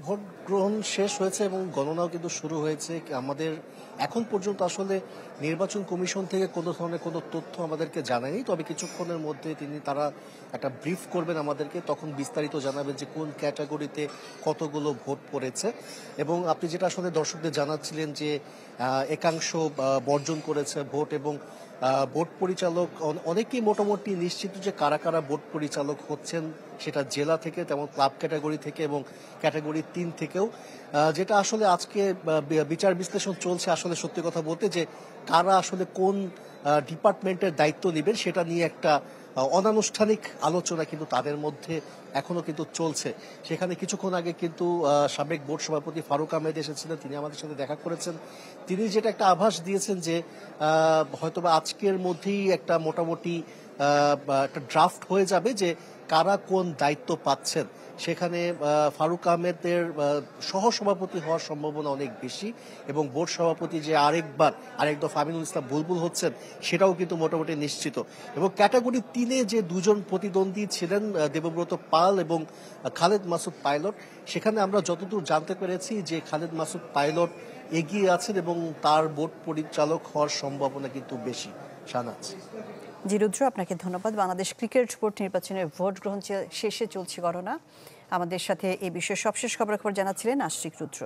Vote গ্রহণ শেষ হয়েছে এবং গণনাও কিন্তু শুরু হয়েছে। আমাদের এখন পর্যন্ত আসলে নির্বাচন কমিশন থেকে কোনো ধরনের কোনো তথ্য আমাদেরকে জানায়নি, তবে কিছুক্ষণের মধ্যে তারা একটা ব্রিফ করবেন আমাদেরকে, তখন বিস্তারিত জানাবেন যে কোন ক্যাটাগরিতে কতগুলো ভোট পড়েছে। এবং আপনি যেটা আসলে দর্শকদের জানাচ্ছিলেন যে একাংশ বর্জন করেছে ভোট, এবং বোর্ড পরিচালক অনেকেই মোটামুটি নিশ্চিত যে কারা কারা বোর্ড পরিচালক হচ্ছেন, সেটা জেলা থেকে, তেমন ক্লাব ক্যাটাগরি থেকে এবং ক্যাটাগরি 3 থেকেও। যেটা আসলে আজকে বিচার বিশ্লেষণ চলছে আসলে সত্যি কথা বলতে, যে কারা আসলে কোন ডিপার্টমেন্টের দায়িত্ব নেবেন সেটা নিয়ে একটা অনানুষ্ঠানিক আলোচনা কিন্তু তাদের মধ্যে এখনো কিন্তু চলছে। সেখানে কিছুক্ষণ আগে কিন্তু সাবেক বোর্ড সভাপতি ফারুক আহমেদ এসেছিলেন, তিনি আমাদের সাথে দেখা করেছেন। তিনি যেটা একটা আভাস দিয়েছেন যে হয়তোবা আজকের মধ্যেই একটা মোটামুটি একটা ড্রাফট হয়ে যাবে যে কারা কোন দায়িত্ব পাচ্ছেন। সেখানে ফারুক আহমেদের সহসভাপতি হওয়ার সম্ভাবনা অনেক বেশি, এবং বোর্ড সভাপতি যে আরেক দফা আমিনুল ইসলাম বুলবুল হচ্ছেন সেটাও কিন্তু মোটামুটি নিশ্চিত। এবং ক্যাটাগরি 3-এ যে দুজন প্রতিদ্বন্দ্বী ছিলেন, দেবব্রত পাল এবং খালেদ মাসুদ পাইলট, সেখানে আমরা যতদূর জানতে পেরেছি যে খালেদ মাসুদ পাইলট এগিয়ে আছেন এবং তার বোর্ড পরিচালক হওয়ার সম্ভাবনা কিন্তু বেশি। শাহনাজ। জি রুদ্র, আপনাকে ধন্যবাদ। বাংলাদেশ ক্রিকেট বোর্ড নির্বাচনের ভোট গ্রহণ শেষে চলছে গণনা। আমাদের সাথে এই বিষয়ে সবশেষ খবরাখবর জানাচ্ছিলেন আশিক রুদ্র।